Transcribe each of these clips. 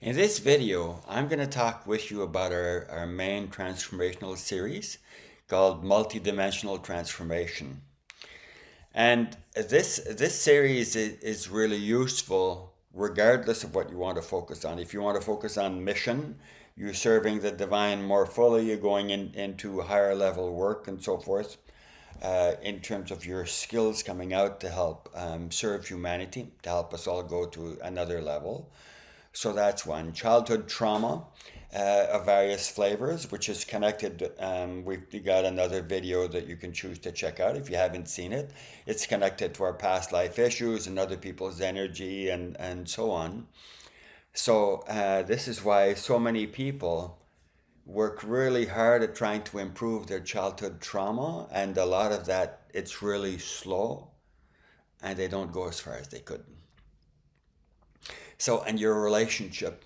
In this video, I'm going to talk with you about our main transformational series called Multidimensional Transformation. And this series is really useful regardless of what you want to focus on. If you want to focus on mission, you serving the divine more fully, you're going into higher level work and so forth, in terms of your skills coming out to help serve humanity, to help us all go to another level. So that's one. Childhood trauma of various flavors, which is connected. We've got another video that you can choose to check out if you haven't seen it. It's connected to our past life issues and other people's energy and so on. So this is why so many people work really hard at trying to improve their childhood trauma, and a lot of that, it's really slow and they don't go as far as they could. So, and your relationship.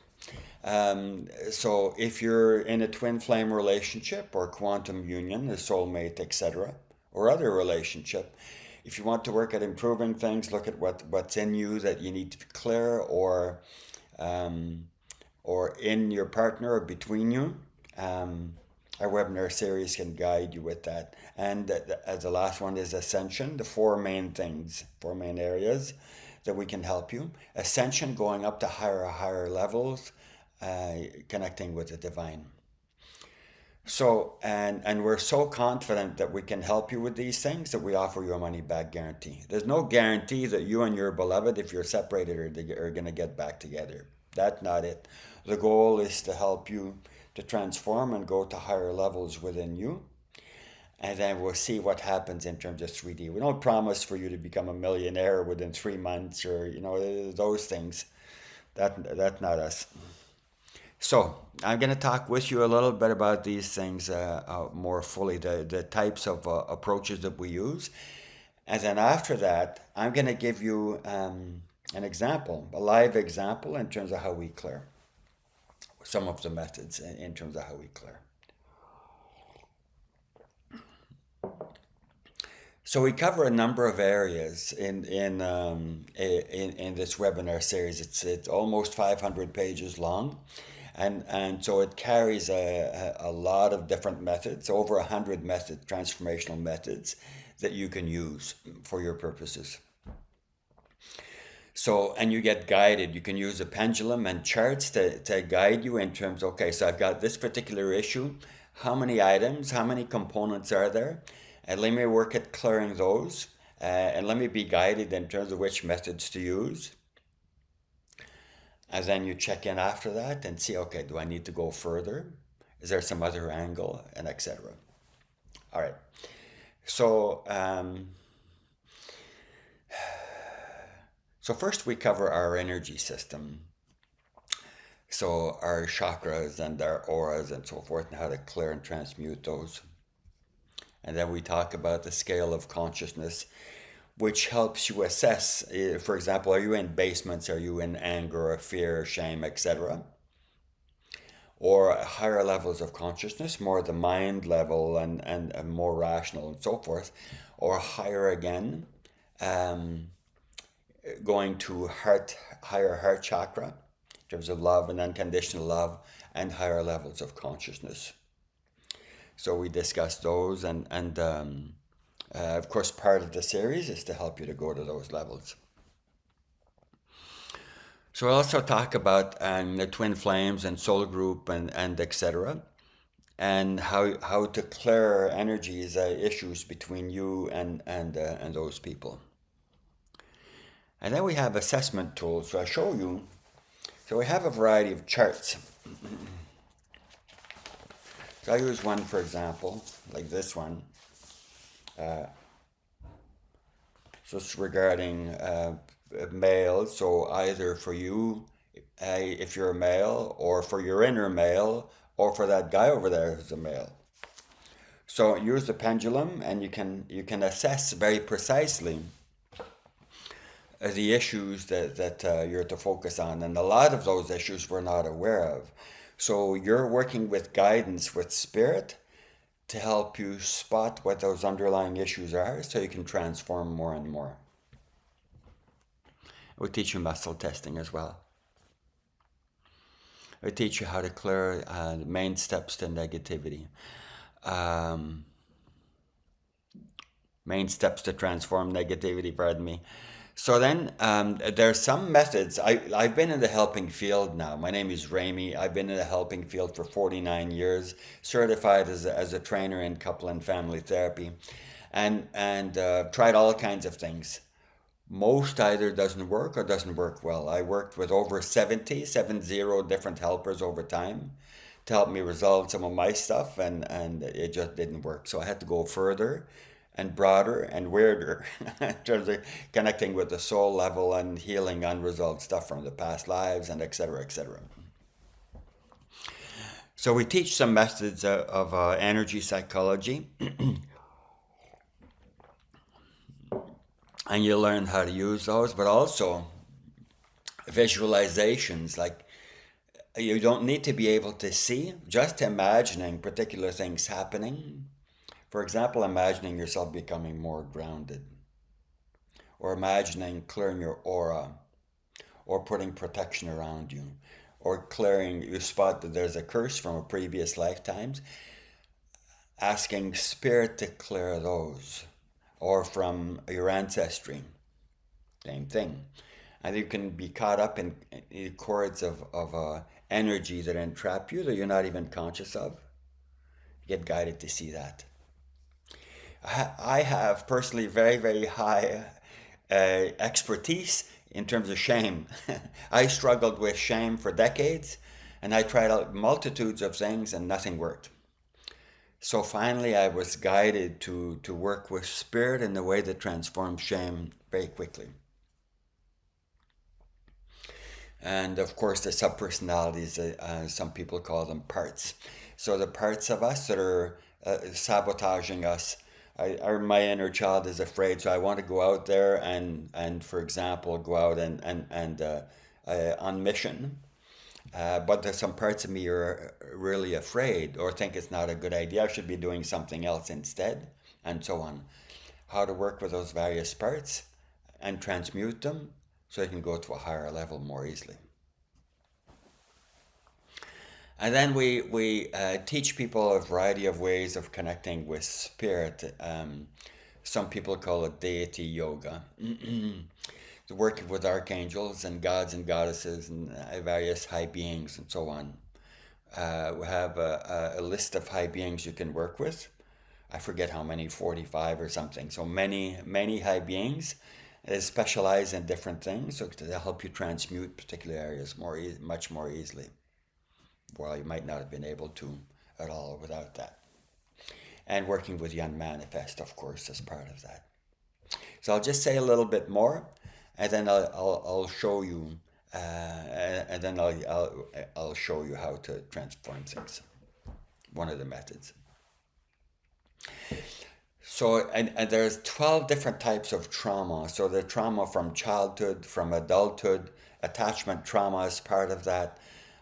So, if you're in a twin flame relationship or quantum union, a soulmate, etc., or other relationship, if you want to work at improving things, look at what's in you that you need to clear, um, or in your partner or between you. Our webinar series can guide you with that. And the last one is ascension, the four main things, four main areas that we can help you. Ascension, going up to higher levels, connecting with the divine. So, and we're so confident that we can help you with these things that we offer you a money back guarantee. There's no guarantee that you and your beloved, if you're separated, are going to get back together. That's not it. The goal is to help you to transform and go to higher levels within you. And then we'll see what happens in terms of 3D. We don't promise for you to become a millionaire within 3 months or, those things. That's not us. So I'm going to talk with you a little bit about these things more fully, the types of approaches that we use. And then after that, I'm going to give you an example, a live example in terms of how we clear. Some of the methods in terms of how we clear. So we cover a number of areas in this webinar series. It's almost 500 pages long, and so it carries a lot of different methods, over 100 transformational methods that you can use for your purposes. So, and you get guided. You can use a pendulum and charts to guide you in terms, okay, so I've got this particular issue. How many items, how many components are there? And let me work at clearing those. And let me be guided in terms of which methods to use. And then you check in after that and see, okay, do I need to go further? Is there some other angle? And etc. All right. So, so first we cover our energy system. So our chakras and our auras and so forth, and how to clear and transmute those. And then we talk about the scale of consciousness, which helps you assess, for example, are you in basements, are you in anger or fear, shame, etc. Or higher levels of consciousness, more the mind level and more rational and so forth. Or higher again, going to higher heart chakra, in terms of love and unconditional love, and higher levels of consciousness. So we discuss those, and of course part of the series is to help you to go to those levels. So I also talk about the twin flames and soul group and etc. And how to clear energies, issues between you and those people. And then we have assessment tools. So I show you. So we have a variety of charts. So I use one, for example, like this one. So it's regarding male. So either for you, if you're a male, or for your inner male, or for that guy over there who's a male. So use the pendulum, and you can assess very precisely the issues that you're to focus on. And a lot of those issues we're not aware of. So you're working with guidance, with spirit, to help you spot what those underlying issues are so you can transform more and more. We'll teach you muscle testing as well. I teach you how to clear the main steps to negativity. Main steps to transform negativity, pardon me. So then there's some methods. I've been in the helping field now. My name is Remi. I've been in the helping field for 49 years, certified as a trainer in couple and family therapy, and tried all kinds of things. Most either doesn't work or doesn't work well. I worked with over 70 different helpers over time to help me resolve some of my stuff, and it just didn't work. So I had to go further and broader and weirder in terms of connecting with the soul level and healing unresolved stuff from the past lives and etc. etc. So we teach some methods of energy psychology, and you learn how to use those, but also visualizations. Like, you don't need to be able to see, just imagining particular things happening. For example, imagining yourself becoming more grounded, or imagining clearing your aura, or putting protection around you, or clearing, you spot that there's a curse from a previous lifetimes, asking spirit to clear those, or from your ancestry, same thing. And you can be caught up in cords of energy that entrap you that you're not even conscious of. You get guided to see that. I have personally very, very high expertise in terms of shame. I struggled with shame for decades, and I tried out multitudes of things and nothing worked. So finally I was guided to work with spirit in a way that transforms shame very quickly. And of course the subpersonalities, some people call them parts. So the parts of us that are sabotaging us. My inner child is afraid, so I want to go out there and for example, go out and on mission. But there's some parts of me are really afraid or think it's not a good idea. I should be doing something else instead, and so on. How to work with those various parts and transmute them so you can go to a higher level more easily. And then we teach people a variety of ways of connecting with spirit. Some people call it deity yoga. Working with archangels and gods and goddesses and various high beings and so on. We have a list of high beings you can work with. I forget how many, 45 or something. So many high beings specialize in different things, so to help you transmute particular areas much more easily. Well, you might not have been able to at all without that. And working with the unmanifest, of course, as part of that. So I'll just say a little bit more, and then I'll show you, and then I'll show you how to transform things. One of the methods. So, and there's 12 different types of trauma. So the trauma from childhood, from adulthood, attachment trauma is part of that.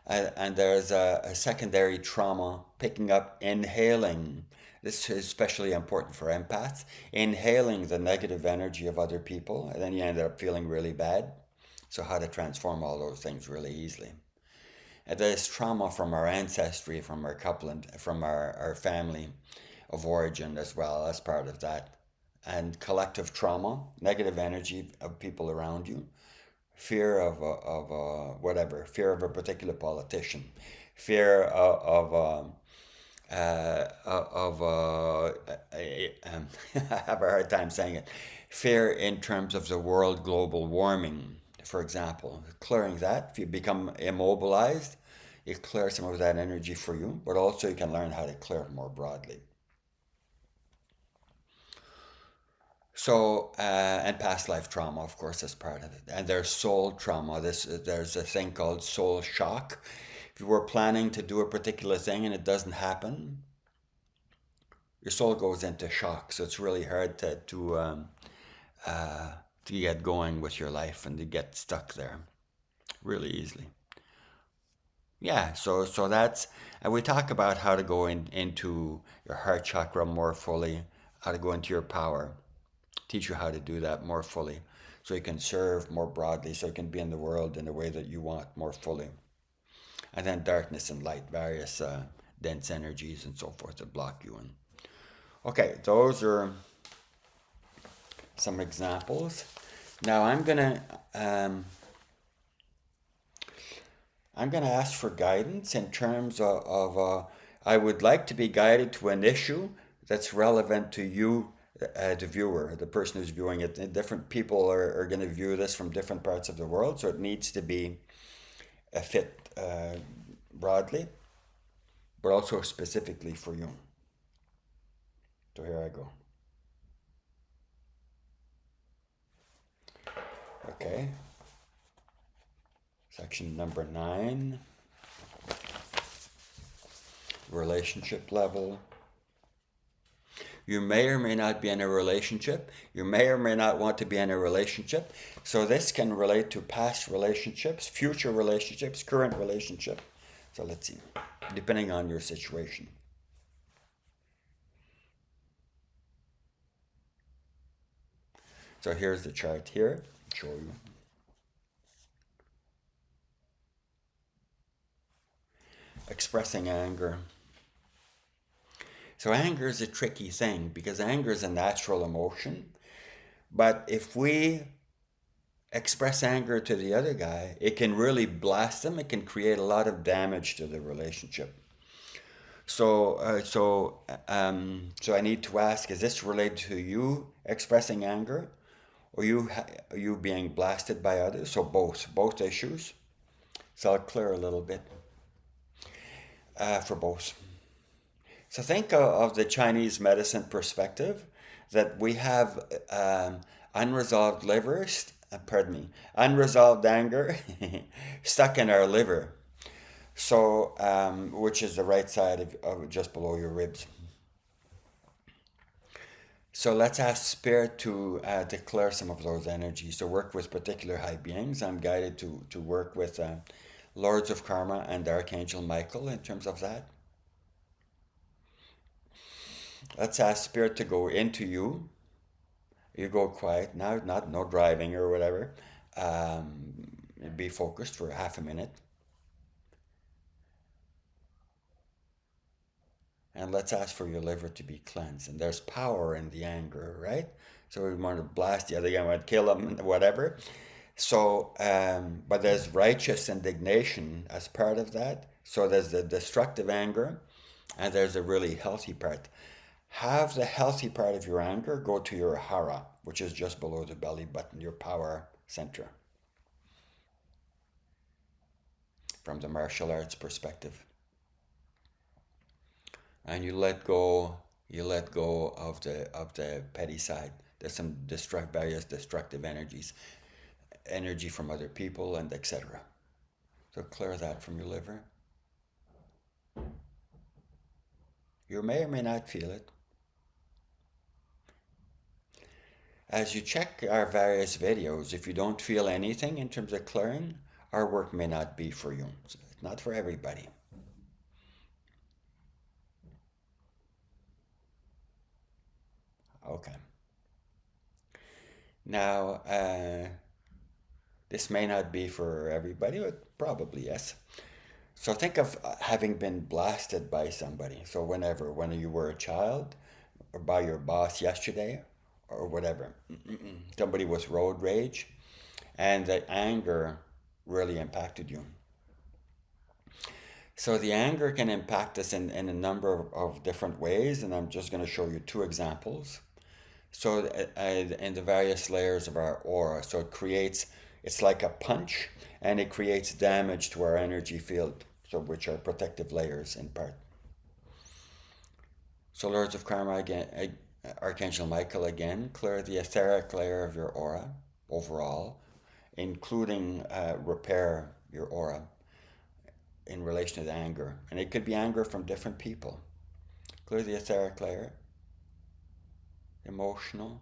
And there's a secondary trauma, picking up, inhaling. This is especially important for empaths. Inhaling the negative energy of other people, and then you end up feeling really bad. So how to transform all those things really easily. And there's trauma from our ancestry, from our couple, and from our family of origin as well, as part of that. And collective trauma, negative energy of people around you. Fear of whatever, fear of a particular politician, fear I have a hard time saying it, fear in terms of the world global warming, for example. Clearing that, if you become immobilized, it clears some of that energy for you, but also you can learn how to clear it more broadly. So, and past life trauma, of course, is part of it. And there's soul trauma. There's a thing called soul shock. If you were planning to do a particular thing and it doesn't happen, your soul goes into shock. So it's really hard to get going with your life and to get stuck there really easily. Yeah, so that's, and we talk about how to go into your heart chakra more fully, how to go into your power. Teach you how to do that more fully so you can serve more broadly, so you can be in the world in the way that you want more fully. And then darkness and light, various dense energies and so forth that block you in. Okay, those are some examples. Now I'm gonna ask for guidance in terms of I would like to be guided to an issue that's relevant to you, the viewer, the person who's viewing it. Different people are going to view this from different parts of the world, so it needs to be a fit broadly, but also specifically for you. So here I go. Okay. Section number 9. Relationship level. You may or may not be in a relationship. You may or may not want to be in a relationship. So this can relate to past relationships, future relationships, current relationship. So let's see, depending on your situation. So here's the chart here. I'll show you. Expressing anger. So anger is a tricky thing because anger is a natural emotion. But if we express anger to the other guy, it can really blast them. It can create a lot of damage to the relationship. So I need to ask: is this related to you expressing anger, or you being blasted by others? So both issues. So I'll clear a little bit for both. So think of the Chinese medicine perspective, that we have unresolved unresolved anger stuck in our liver. So, which is the right side of just below your ribs. So let's ask Spirit to declare some of those energies. So work with particular high beings. I'm guided to work with Lords of Karma and Archangel Michael in terms of that. Let's ask Spirit to go into you. You go quiet now, no driving or whatever. Be focused for half a minute. And let's ask for your liver to be cleansed. And there's power in the anger, right? So we want to blast the other guy, want to kill him, whatever. So, but there's righteous indignation as part of that. So there's the destructive anger, and there's a really healthy part. Have the healthy part of your anger go to your hara, which is just below the belly button, your power center, from the martial arts perspective. And you let go of the petty side. There's some various destructive energy from other people, and etc. So clear that from your liver. You may or may not feel it. As you check our various videos, if you don't feel anything in terms of clearing, our work may not be for you. It's not for everybody. Okay. Now, this may not be for everybody, but probably yes. So think of having been blasted by somebody. So when you were a child, or by your boss yesterday, or whatever, somebody with road rage, and the anger really impacted you. So the anger can impact us in a number of different ways, and I'm just going to show you 2 examples. So in the various layers of our aura, so it's like a punch, and it creates damage to our energy field, so which are protective layers in part. So Lords of Karma again, Archangel Michael again, clear the etheric layer of your aura overall, including repair your aura in relation to the anger. And it could be anger from different people. Clear the etheric layer, emotional,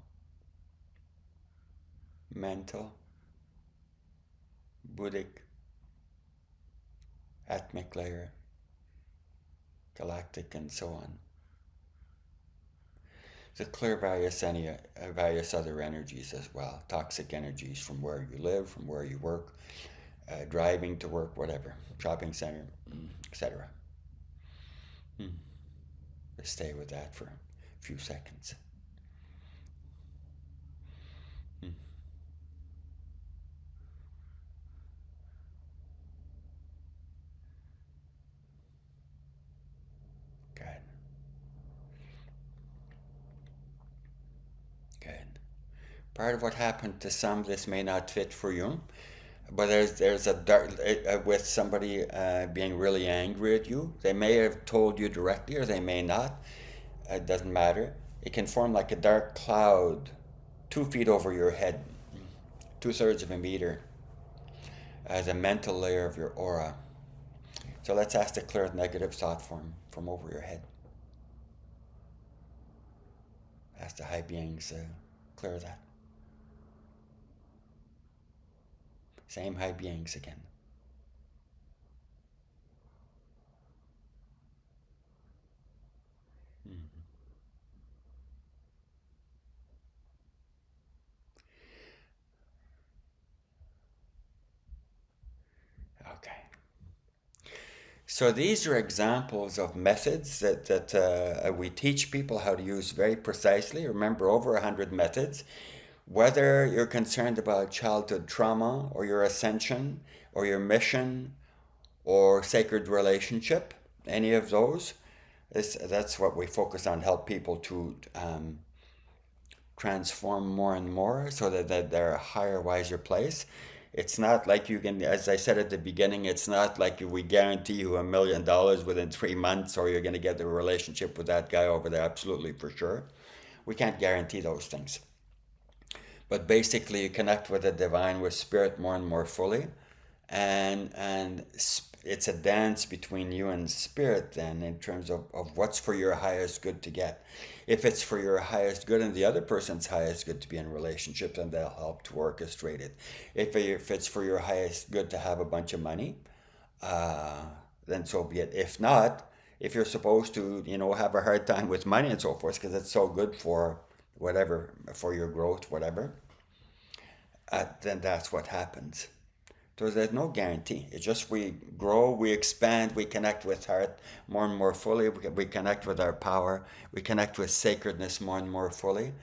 mental, Buddhic, atmic layer, galactic, and so on. To clear various other energies as well, toxic energies from where you live, from where you work, driving to work, whatever, shopping center, etc. Just stay with that for a few seconds. Good. Good. Part of what happened to some, this may not fit for you, but there's a dark with somebody being really angry at you. They may have told you directly, or they may not. It doesn't matter. It can form like a dark cloud, 2 feet over your head, 2/3 of a meter, as a mental layer of your aura. So let's ask to clear the negative thought from over your head. Ask the high beings clear that. Same high beings again. Okay. So these are examples of methods that we teach people how to use very precisely. Remember, over 100 methods. Whether you're concerned about childhood trauma or your ascension or your mission or sacred relationship, any of those, that's what we focus on, help people to transform more and more so that they're a higher, wiser place. It's not like you can, as I said at the beginning, it's not like we guarantee you $1 million within 3 months or you're going to get a relationship with that guy over there, absolutely for sure. We can't guarantee those things. But basically, you connect with the divine, with spirit more and more fully. And it's a dance between you and spirit then in terms of what's for your highest good to get. If it's for your highest good and the other person's highest good to be in relationship, then they'll help to orchestrate it. If it's for your highest good to have a bunch of money, then so be it. If not, if you're supposed to, have a hard time with money and so forth, because it's so good for whatever, for your growth, whatever, then that's what happens. So there's no guarantee. It's just we grow, we expand, we connect with heart more and more fully. We connect with our power. We connect with sacredness more and more fully.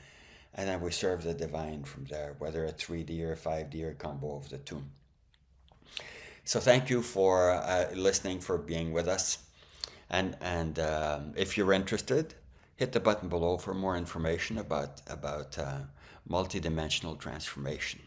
And then we serve the divine from there, whether a 3D or 5D or combo of the two. So thank you for listening, for being with us. And if you're interested, hit the button below for more information about multidimensional transformation.